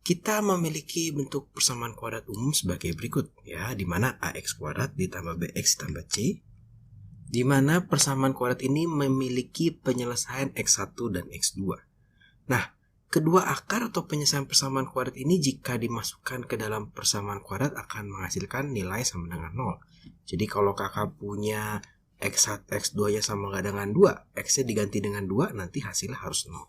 Kita memiliki bentuk persamaan kuadrat umum sebagai berikut, ya, di mana ax kuadrat ditambah bx ditambah c, di mana persamaan kuadrat ini memiliki penyelesaian x1 dan x2. Nah, kedua akar atau penyelesaian persamaan kuadrat ini jika dimasukkan ke dalam persamaan kuadrat akan menghasilkan nilai sama dengan 0. Jadi kalau kakak punya x1, x2-nya sama nggak dengan 2, x-nya diganti dengan 2, nanti hasilnya harus 0.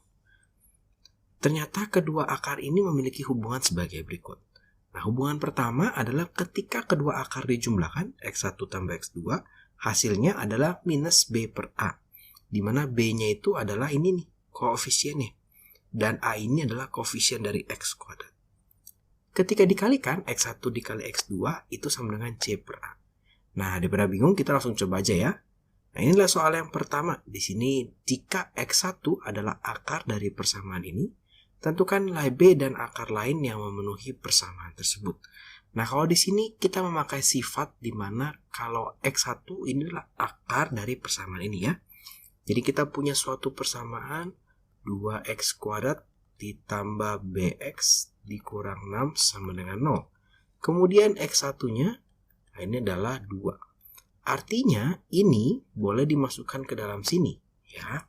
Ternyata kedua akar ini memiliki hubungan sebagai berikut. Nah, hubungan pertama adalah ketika kedua akar dijumlahkan, x1 tambah x2, hasilnya adalah minus b per a. Di mana b-nya itu adalah ini nih, koefisiennya. Dan a ini adalah koefisien dari x kuadrat. Ketika dikalikan, x1 dikali x2 itu sama dengan c per a. Nah, daripada bingung, kita langsung coba aja ya. Nah, inilah soal yang pertama. Di sini, jika x1 adalah akar dari persamaan ini, tentukan nilai b dan akar lain yang memenuhi persamaan tersebut. Nah, kalau di sini kita memakai sifat di mana kalau x1 inilah akar dari persamaan ini ya. Jadi kita punya suatu persamaan 2x kuadrat ditambah bx dikurang 6 sama dengan 0. Kemudian x1-nya, nah ini adalah 2. Artinya ini boleh dimasukkan ke dalam sini ya.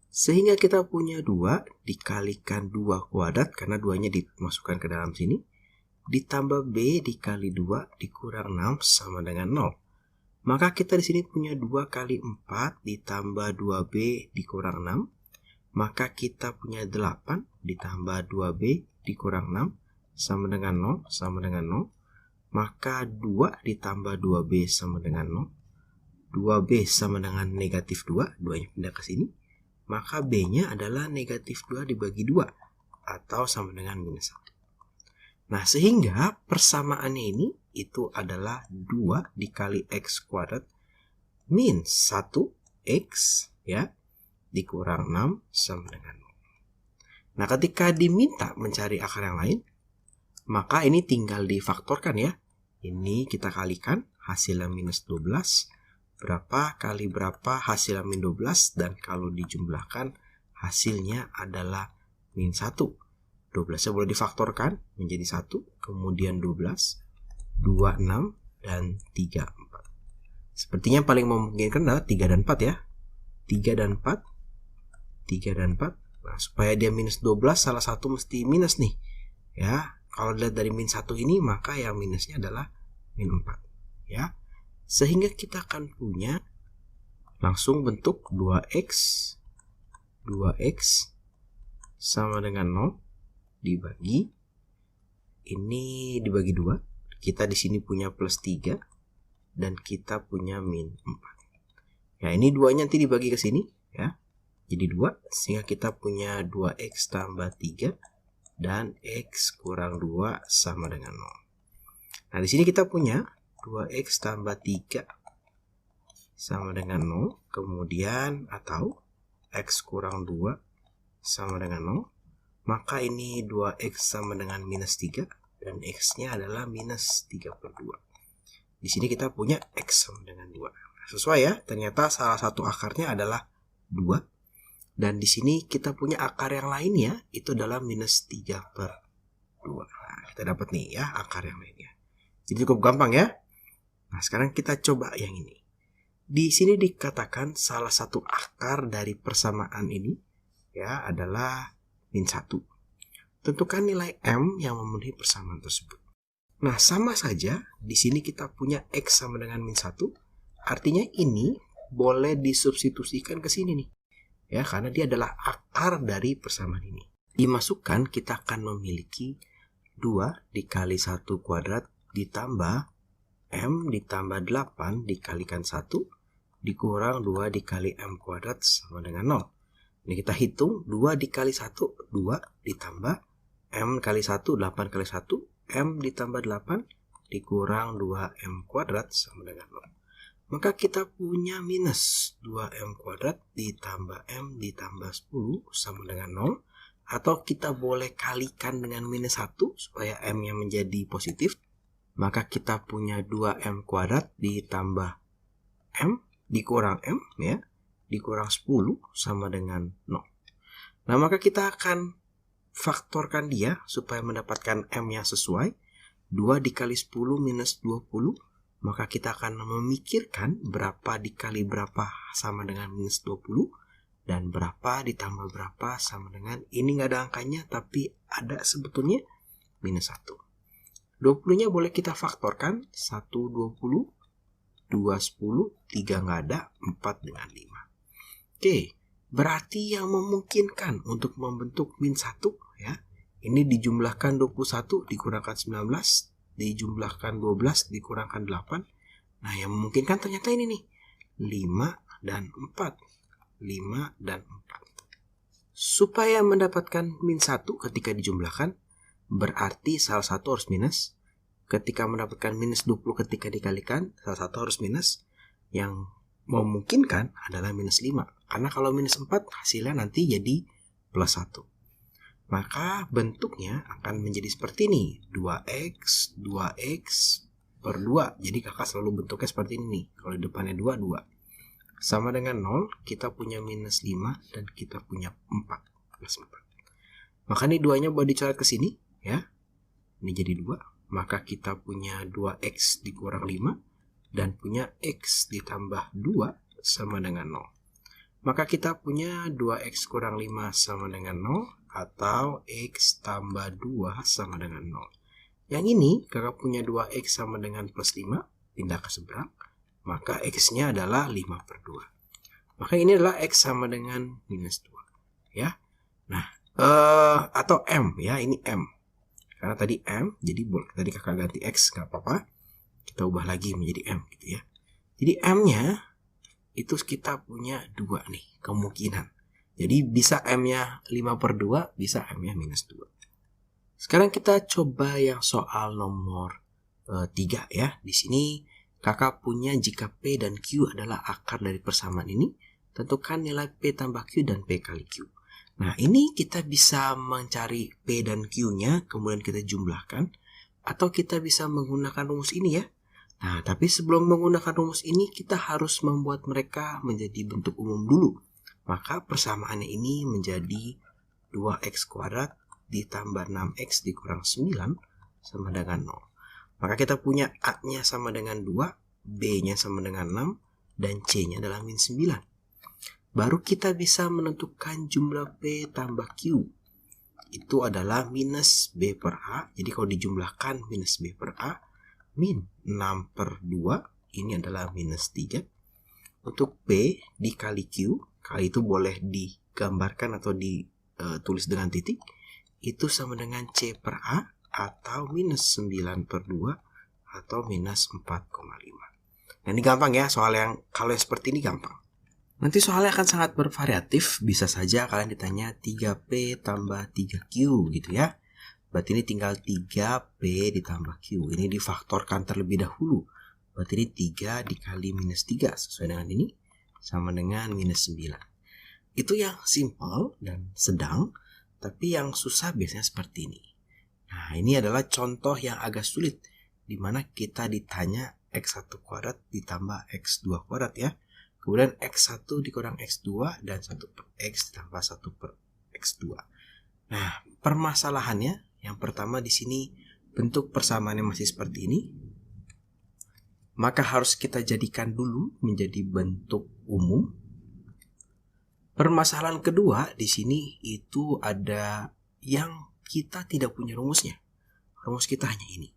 Sehingga kita punya 2 dikalikan 2 kuadrat, karena 2-nya dimasukkan ke dalam sini, ditambah b dikali 2 dikurang 6 sama dengan 0. Maka kita di sini punya 2 kali 4 ditambah 2b dikurang 6. Maka kita punya 8 ditambah 2b dikurang 6 sama dengan 0 sama dengan 0. Maka 2 ditambah 2b sama dengan 0. 2b sama dengan negatif 2, 2-nya pindah ke sini. Maka b-nya adalah negatif 2 dibagi 2, atau sama dengan minus 1. Nah, sehingga persamaannya ini itu adalah 2 dikali x kuadrat min 1x ya, dikurang 6 sama dengan 0. Nah, ketika diminta mencari akar yang lain, maka ini tinggal difaktorkan ya. Ini kita kalikan, hasilnya minus 12. Berapa kali berapa hasilnya min 12, dan kalau dijumlahkan hasilnya adalah min 1. 12-nya boleh difaktorkan menjadi 1, kemudian 12, 2, 6, dan 3, 4. Sepertinya paling memungkinkan adalah 3 dan 4 ya. 3 dan 4, 3 dan 4. Nah, supaya dia minus 12, salah satu mesti minus nih. Ya, kalau dilihat dari min 1 ini, maka yang minusnya adalah min 4. Ya. Sehingga kita akan punya langsung bentuk 2x sama dengan 0 dibagi ini dibagi 2. Kita di sini punya plus 3 dan kita punya min 4. Ya, ini 2-nya nanti dibagi ke sini ya. Jadi 2, sehingga kita punya 2x tambah 3 dan x kurang 2 sama dengan 0. Nah, di sini kita punya 2x tambah 3 sama dengan 0, kemudian atau x kurang 2 sama dengan 0, maka ini 2x sama dengan minus 3, dan x-nya adalah minus 3 per 2. Di sini kita punya x sama dengan 2. Sesuai ya, ternyata salah satu akarnya adalah 2, dan di sini kita punya akar yang lainnya, itu adalah minus 3 per 2. Nah, kita dapat nih ya, akar yang lainnya. Jadi cukup gampang ya. Nah, sekarang kita coba yang ini. Di sini dikatakan salah satu akar dari persamaan ini ya adalah min 1. Tentukan nilai m yang memenuhi persamaan tersebut. Nah, sama saja di sini kita punya x sama dengan min 1. Artinya ini boleh disubstitusikan ke sini nih. Ya, karena dia adalah akar dari persamaan ini. Dimasukkan, kita akan memiliki 2 dikali 1 kuadrat ditambah m ditambah 8 dikalikan 1 dikurang 2 dikali m kuadrat sama dengan 0. Ini kita hitung, 2 dikali 1, 2 ditambah m kali 1, 8 kali 1, m ditambah 8 dikurang 2m kuadrat sama dengan 0. Maka kita punya minus 2m kuadrat ditambah m ditambah 10 sama dengan 0. Atau kita boleh kalikan dengan minus 1 supaya m-nya menjadi positif. Maka kita punya 2m kuadrat ditambah m dikurang m ya, dikurang 10 sama dengan 0. Nah, maka kita akan faktorkan dia supaya mendapatkan M yang sesuai. 2 dikali 10 minus 20. Maka kita akan memikirkan berapa dikali berapa sama dengan minus 20. Dan berapa ditambah berapa sama dengan, ini nggak ada angkanya tapi ada sebetulnya, minus 1. 20-nya boleh kita faktorkan. 1 20, 2 10, 3 nggak ada, 4 dengan 5. Oke, berarti yang memungkinkan untuk membentuk min 1 ya. Ini dijumlahkan 21 dikurangkan 19, dijumlahkan 12 dikurangkan 8. Nah, yang memungkinkan ternyata ini nih, 5 dan 4. 5 dan 4. Supaya mendapatkan min 1 ketika dijumlahkan, berarti salah satu harus minus. Ketika mendapatkan minus 20 ketika dikalikan, salah satu harus minus. Yang memungkinkan adalah minus 5. Karena kalau minus 4 hasilnya nanti jadi plus 1. Maka bentuknya akan menjadi seperti ini. 2x, 2x per 2. Jadi kakak selalu bentuknya seperti ini nih. Kalau di depannya 2, 2. Sama dengan 0, kita punya minus 5 dan kita punya 4 plus 4. Maka ini 2-nya boleh dicoret ke sini ya. Ini jadi 2. Maka kita punya 2x dikurang 5 dan punya x ditambah 2 sama dengan 0. Maka kita punya 2x kurang 5 sama dengan 0 atau x tambah 2 sama dengan 0. Yang ini kakak punya 2x sama dengan plus 5, pindah ke seberang. Maka x-nya adalah 5 per 2. Maka ini adalah x sama dengan minus 2. Ya. Nah, atau m ya, ini m. Karena tadi m, jadi tadi kakak ganti x, nggak apa-apa. Kita ubah lagi menjadi m gitu ya. Jadi m-nya itu kita punya 2 nih, kemungkinan. Jadi bisa m-nya 5 per 2, bisa m-nya minus 2. Sekarang kita coba yang soal nomor 3 ya. Di sini kakak punya jika P dan Q adalah akar dari persamaan ini, tentukan nilai P tambah Q dan P kali Q. Nah, ini kita bisa mencari P dan Q-nya, kemudian kita jumlahkan, atau kita bisa menggunakan rumus ini ya. Nah, tapi sebelum menggunakan rumus ini, kita harus membuat mereka menjadi bentuk umum dulu. Maka persamaannya ini menjadi 2x kuadrat ditambah 6x dikurang 9 sama dengan 0. Maka kita punya A-nya sama dengan 2, B-nya sama dengan 6, dan C-nya adalah min 9. Baru kita bisa menentukan jumlah P tambah Q. Itu adalah minus B per A. Jadi kalau dijumlahkan minus B per A, min 6 per 2, ini adalah minus 3. Untuk P dikali Q, kali itu boleh digambarkan atau ditulis dengan titik, itu sama dengan C per A, atau minus 9 per 2 atau minus 4,5. Nah, ini gampang ya, soal yang kalau yang seperti ini gampang. Nanti soalnya akan sangat bervariatif, bisa saja kalian ditanya 3P tambah 3Q gitu ya. Berarti ini tinggal 3P ditambah Q. Ini difaktorkan terlebih dahulu. Berarti ini 3 dikali minus 3 sesuai dengan ini sama dengan minus 9. Itu yang simple dan sedang, tapi yang susah biasanya seperti ini. Nah, ini adalah contoh yang agak sulit, di mana kita ditanya x1 kuadrat ditambah x2 kuadrat ya. Kemudian x1 dikurang x2 dan 1 per x ditambah 1 per x2. Nah, permasalahannya yang pertama di sini bentuk persamaannya masih seperti ini. Maka harus kita jadikan dulu menjadi bentuk umum. Permasalahan kedua di sini itu ada yang kita tidak punya rumusnya. Rumus kita hanya ini.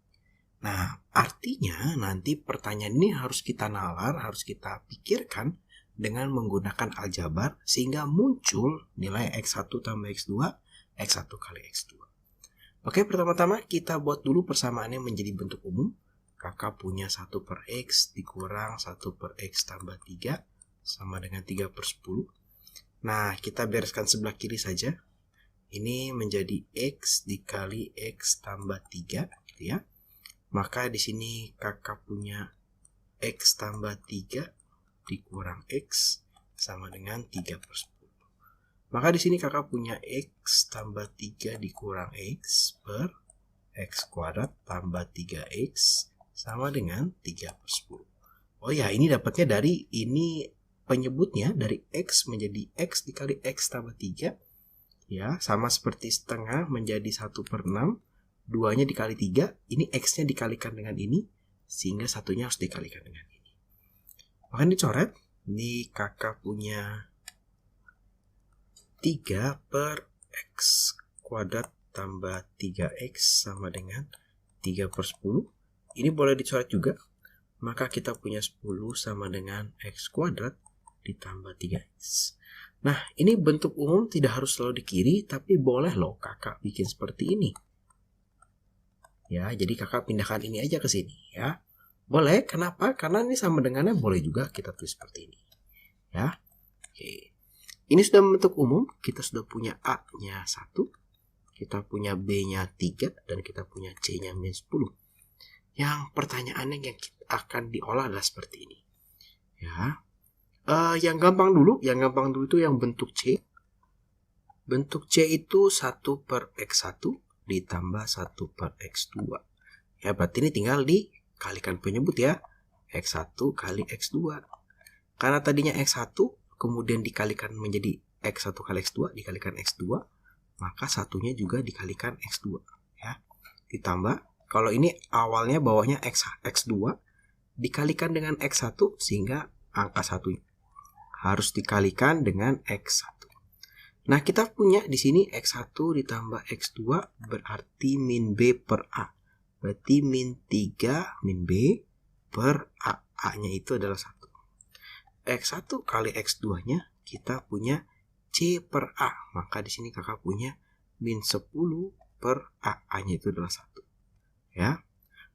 Nah, artinya nanti pertanyaan ini harus kita nalar, harus kita pikirkan dengan menggunakan aljabar sehingga muncul nilai x1 tambah x2, x1 kali x2. Oke, pertama-tama kita buat dulu persamaannya menjadi bentuk umum. Kakak punya 1 per x dikurang 1 per x tambah 3 sama dengan 3 per 10. Nah, kita bereskan sebelah kiri saja. Ini menjadi x dikali x tambah 3 gitu ya. Maka di sini kakak punya x tambah 3 dikurang x sama dengan 3 per 10. Maka di sini kakak punya x tambah 3 dikurang x per x kuadrat tambah 3x sama dengan 3 per 10. Oh ya, ini dapatnya dari ini penyebutnya dari x menjadi x dikali x tambah 3. Ya, sama seperti setengah menjadi 1/6. 2-nya dikali 3, ini X-nya dikalikan dengan ini, sehingga satunya harus dikalikan dengan ini. Maka dicoret, ini kakak punya 3 per X kuadrat tambah 3X sama dengan 3/10. Ini boleh dicoret juga. Maka kita punya 10 sama dengan X kuadrat ditambah 3X. Nah, ini bentuk umum tidak harus selalu di kiri, tapi boleh loh kakak bikin seperti ini. Ya, jadi kakak pindahkan ini aja ke sini ya. Boleh, kenapa? Karena ini sama dengannya boleh juga kita tulis seperti ini. Ya. Oke. Ini sudah bentuk umum, kita sudah punya A-nya 1, kita punya B-nya 3, dan kita punya C-nya -10. Yang pertanyaannya yang akan diolah adalah seperti ini. Ya. Yang gampang dulu itu yang bentuk C. Bentuk C itu 1 per X1 ditambah 1 per X2. Ya, berarti ini tinggal dikalikan penyebut ya. X1 kali X2. Karena tadinya X1, kemudian dikalikan menjadi X1 kali X2, dikalikan X2, maka satunya juga dikalikan X2. Ya. Ditambah, kalau ini awalnya bawahnya X2, dikalikan dengan X1, sehingga angka 1 harus dikalikan dengan X1. Nah, kita punya di sini X1 ditambah X2 berarti min B per A. Berarti min 3 min B per A. A-nya itu adalah 1. X1 kali X2-nya kita punya C per A. Maka di sini kakak punya min 10 per A. A-nya itu adalah 1. Ya.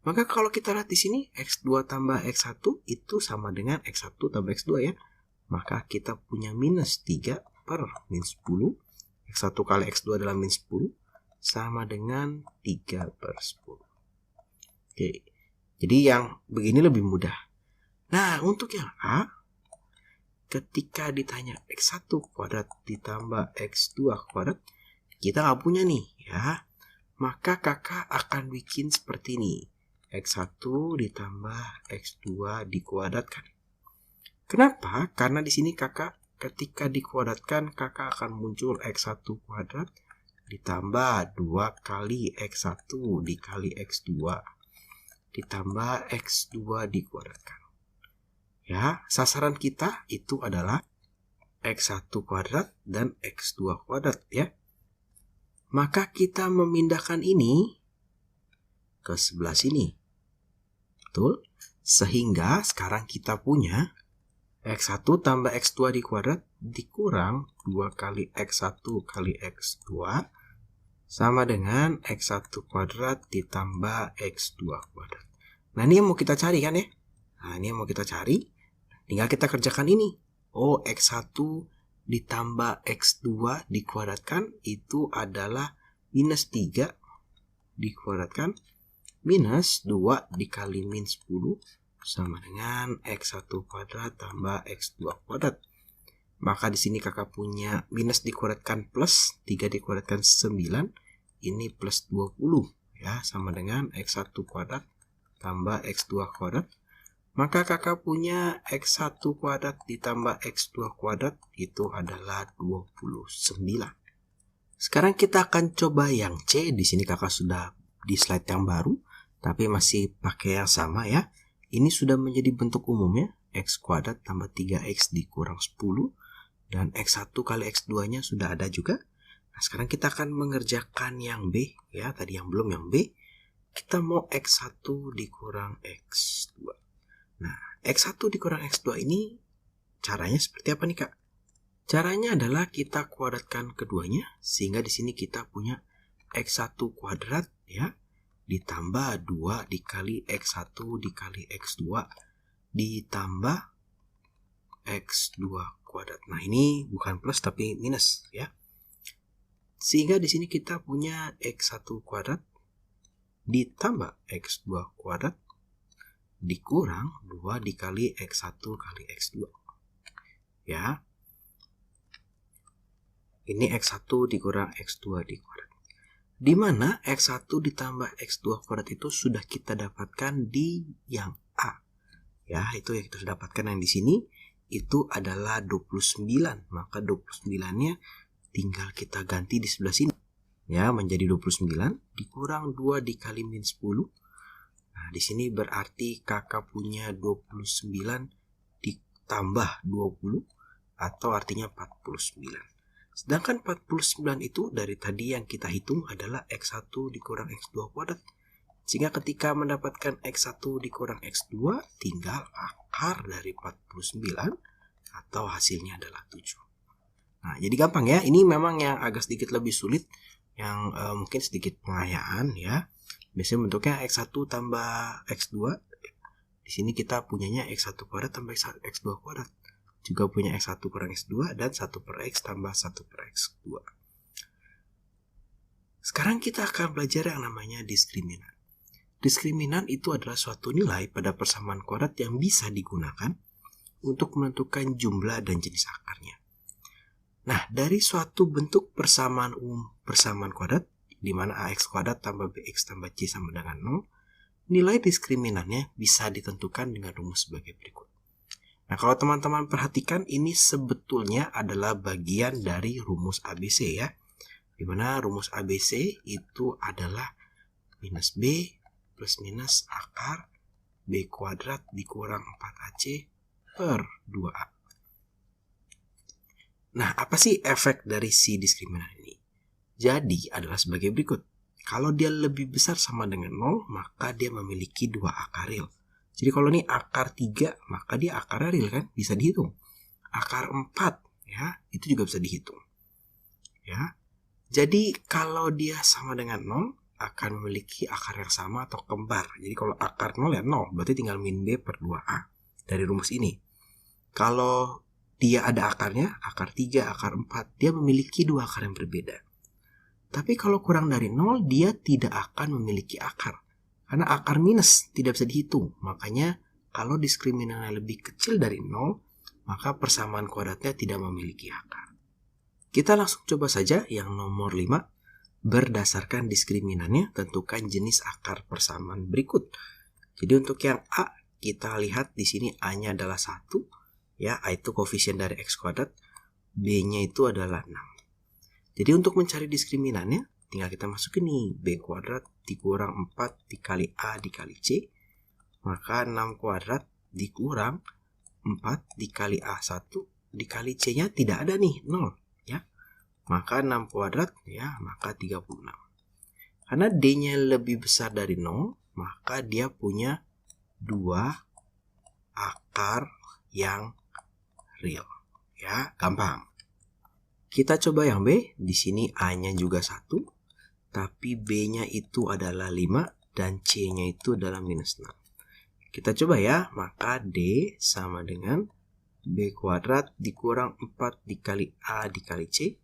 Maka kalau kita lihat di sini X2 tambah X1 itu sama dengan X1 tambah X2 ya. Maka kita punya minus 3 per min 10. X1 kali X2 adalah min 10. Sama dengan 3 per 10. Oke. Jadi yang begini lebih mudah. Nah, untuk yang A, ketika ditanya X1 kuadrat ditambah X2 kuadrat, kita nggak punya nih ya. Maka kakak akan bikin seperti ini. X1 ditambah X2 dikuadratkan. Kenapa? Karena di sini kakak ketika dikuadratkan kakak akan muncul X1 kuadrat ditambah 2 kali X1 dikali X2 ditambah X2 dikuadratkan. Ya, sasaran kita itu adalah X1 kuadrat dan X2 kuadrat ya. Maka kita memindahkan ini ke sebelah sini. Betul? Sehingga sekarang kita punya X1 tambah X2 dikuadrat dikurang 2 kali X1 kali X2 sama dengan X1 kuadrat ditambah X2 kuadrat. Nah, ini yang mau kita cari kan ya? Nah, ini yang mau kita cari. Tinggal kita kerjakan ini. Oh, X1 ditambah X2 dikuadratkan itu adalah minus 3 dikuadratkan minus 2 dikali min 10 sama dengan X1 kuadrat tambah X2 kuadrat. Maka di sini kakak punya minus dikuadratkan plus 3 dikuadratkan 9, ini plus 20 ya, sama dengan X1 kuadrat tambah X2 kuadrat. Maka kakak punya X1 kuadrat ditambah X2 kuadrat itu adalah 29. Sekarang kita akan coba yang C. Di sini kakak sudah di slide yang baru, tapi masih pakai yang sama ya. Ini sudah menjadi bentuk umumnya, X kuadrat tambah 3X dikurang 10, dan X1 kali X2-nya sudah ada juga. Nah, sekarang kita akan mengerjakan yang B, ya, tadi yang belum, yang B. Kita mau X1 dikurang X2. Nah, X1 dikurang X2 ini caranya seperti apa nih, Kak? Caranya adalah kita kuadratkan keduanya, sehingga di sini kita punya X1 kuadrat, ya, ditambah 2 dikali X1 dikali X2 ditambah X2 kuadrat. Nah, ini bukan plus tapi minus ya. Sehingga di sini kita punya X1 kuadrat ditambah X2 kuadrat dikurang 2 dikali X1 kali X2. Ya. Ini X1 dikurang X2 dikuadrat. Di mana X1 ditambah X2 kuadrat itu sudah kita dapatkan di yang A. Ya, itu yang kita sudah dapatkan yang di sini itu adalah 29. Maka 29-nya tinggal kita ganti di sebelah sini. Ya, menjadi 29 dikurang 2 dikali min 10. Nah, di sini berarti kakak punya 29 ditambah 20 atau artinya 49. Sedangkan 49 itu dari tadi yang kita hitung adalah X1 dikurang X2 kuadrat. Sehingga ketika mendapatkan X1 dikurang X2 tinggal akar dari 49 atau hasilnya adalah 7. Nah, jadi gampang ya. Ini memang yang agak sedikit lebih sulit, yang mungkin sedikit pengayaan ya. Biasanya bentuknya X1 tambah X2. Di sini kita punyanya X1 kuadrat tambah X2 kuadrat. Juga punya X1 kurang X2 dan 1 per X tambah 1 per X2. Sekarang kita akan belajar yang namanya diskriminan. Diskriminan itu adalah suatu nilai pada persamaan kuadrat yang bisa digunakan untuk menentukan jumlah dan jenis akarnya. Nah, dari suatu bentuk persamaan umum persamaan kuadrat, di mana AX kuadrat tambah BX tambah C sama dengan 0, nilai diskriminannya bisa ditentukan dengan rumus sebagai berikut. Nah, kalau teman-teman perhatikan, ini sebetulnya adalah bagian dari rumus ABC ya. Di mana rumus ABC itu adalah minus B plus minus akar B kuadrat dikurang 4AC per 2A. Nah, apa sih efek dari si diskriminan ini? Jadi, adalah sebagai berikut. Kalau dia lebih besar sama dengan 0, maka dia memiliki 2 akar real. Jadi kalau ini akar 3, maka dia akar real kan? Bisa dihitung. Akar 4, ya, itu juga bisa dihitung. Ya. Jadi kalau dia sama dengan 0, akan memiliki akar yang sama atau kembar. Jadi kalau akar 0 ya 0, berarti tinggal min B per 2A dari rumus ini. Kalau dia ada akarnya, akar 3, akar 4, dia memiliki 2 akar yang berbeda. Tapi kalau kurang dari 0, dia tidak akan memiliki akar. Karena akar minus tidak bisa dihitung. Makanya kalau diskriminannya lebih kecil dari 0, maka persamaan kuadratnya tidak memiliki akar. Kita langsung coba saja yang nomor 5. Berdasarkan diskriminannya, tentukan jenis akar persamaan berikut. Jadi untuk yang A, kita lihat di sini A-nya adalah 1. Ya, A itu koefisien dari X kuadrat, B-nya itu adalah 6. Jadi untuk mencari diskriminannya, tinggal kita masukin nih, B kuadrat dikurang 4 dikali A dikali C, maka 6 kuadrat dikurang 4 dikali A1 dikali C-nya tidak ada nih, 0. Ya, maka 6 kuadrat, ya, maka 36. Karena D-nya lebih besar dari 0, maka dia punya 2 akar yang real. Ya, gampang. Kita coba yang B. Di sini A-nya juga 1, tapi B-nya itu adalah 5 dan C-nya itu adalah minus 6. Kita coba ya, maka D sama dengan B kuadrat dikurang 4 dikali A dikali C.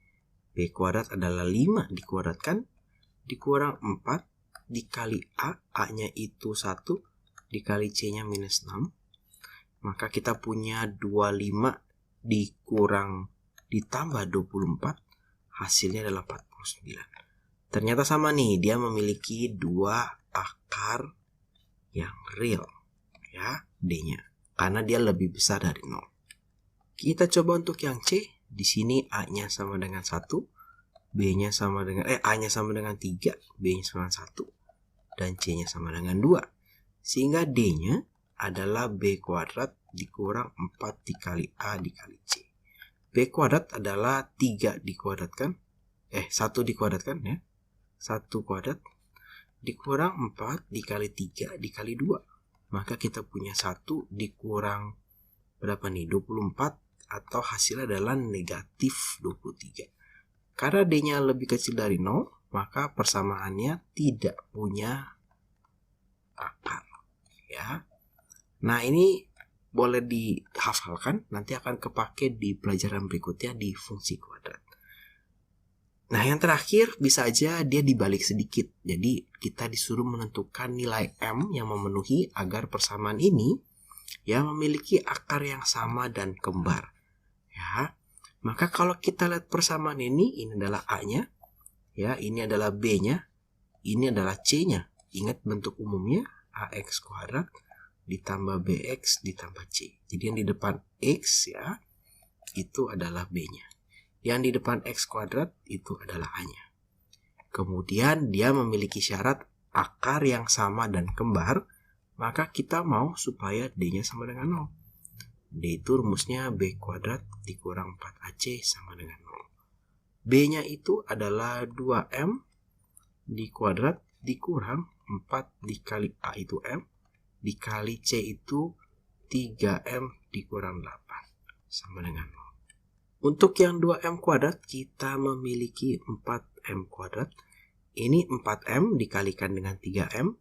B kuadrat adalah 5 dikuadratkan, dikurang 4 dikali A, A-nya itu 1, dikali C-nya minus 6. Maka kita punya 25 dikurang ditambah 24, hasilnya adalah 49. Ternyata sama nih, dia memiliki 2 akar yang real, ya, D-nya. Karena dia lebih besar dari 0. Kita coba untuk yang C. Di sini A-nya sama dengan 1, B-nya sama dengan A-nya sama dengan 3, B-nya sama dengan 1, dan C-nya sama dengan 2. Sehingga D-nya adalah B kuadrat dikurang 4 dikali A dikali C. B kuadrat adalah 3 dikuadratkan, 1 dikuadratkan ya. 1 kuadrat dikurang 4 dikali 3 dikali 2. Maka kita punya 1 dikurang berapa nih? 24, atau hasilnya adalah negatif 23. Karena D-nya lebih kecil dari 0, maka persamaannya tidak punya akar. Ya. Nah, ini boleh dihafalkan, nanti akan kepake di pelajaran berikutnya di fungsi kuadrat. Nah, yang terakhir bisa aja dia dibalik sedikit. Jadi kita disuruh menentukan nilai M yang memenuhi agar persamaan ini yang memiliki akar yang sama dan kembar. Ya, maka kalau kita lihat persamaan ini adalah A-nya, ya, ini adalah B-nya, ini adalah C-nya. Ingat bentuk umumnya AX kuadrat ditambah BX ditambah C. Jadi yang di depan X ya, itu adalah B-nya. Yang di depan X kuadrat itu adalah A-nya. Kemudian dia memiliki syarat akar yang sama dan kembar, maka kita mau supaya D-nya sama dengan 0. D itu rumusnya B kuadrat dikurang 4AC sama dengan 0. B-nya itu adalah 2M di kuadrat dikurang 4 dikali A itu M, dikali C itu 3M dikurang 8 sama dengan 0. Untuk yang 2M kuadrat kita memiliki 4M kuadrat. Ini 4M dikalikan dengan 3M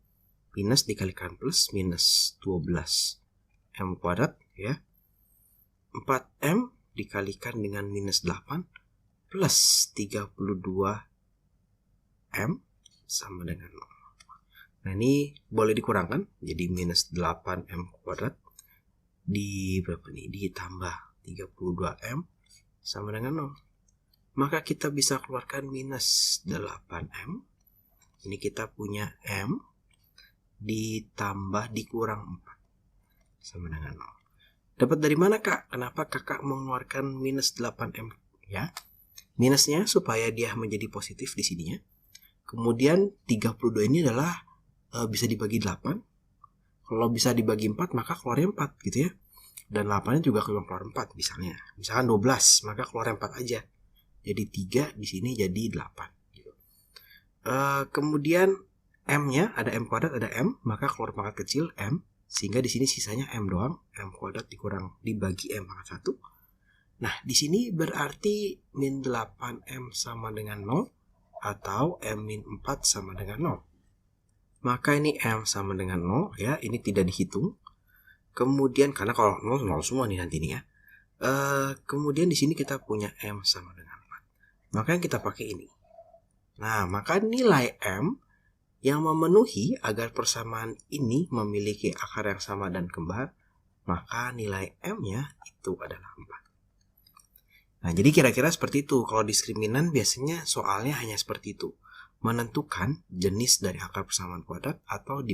minus dikalikan plus minus 12M kuadrat ya. 4M dikalikan dengan minus 8 plus 32M sama dengan 0. Nah ini boleh dikurangkan jadi minus 8M kuadrat di berapa nih? Ditambah 32M sama dengan 0. Maka kita bisa keluarkan minus 8M. Ini kita punya M ditambah dikurang 4 sama dengan 0. Dapat dari mana kak? Kenapa kakak mengeluarkan minus 8M? Ya, minusnya supaya dia menjadi positif di sininya. Kemudian 32 ini adalah bisa dibagi 8. Kalau bisa dibagi 4 maka keluarnya 4 gitu ya. Dan 8-nya juga keluar 4 misalnya. Misalkan 12 maka keluar 4 aja. Jadi 3 di sini jadi 8 gitu. Kemudian M-nya ada M kuadrat ada M, maka keluar pangkat kecil M, sehingga di sini sisanya M doang, M kuadrat dikurang dibagi M pangkat 1. Nah, di sini berarti min 8M sama dengan 0 atau M min 4 sama dengan 0. Maka ini M sama dengan 0 ya, ini tidak dihitung. Kemudian karena kalau 0 semua nih nanti nih ya. Kemudian di sini kita punya M sama dengan 4. Maka yang kita pakai ini. Nah, maka nilai M yang memenuhi agar persamaan ini memiliki akar yang sama dan kembar, maka nilai M-nya itu adalah 4. Nah, jadi kira-kira seperti itu. Kalau diskriminan biasanya soalnya hanya seperti itu. Menentukan jenis dari akar persamaan kuadrat atau di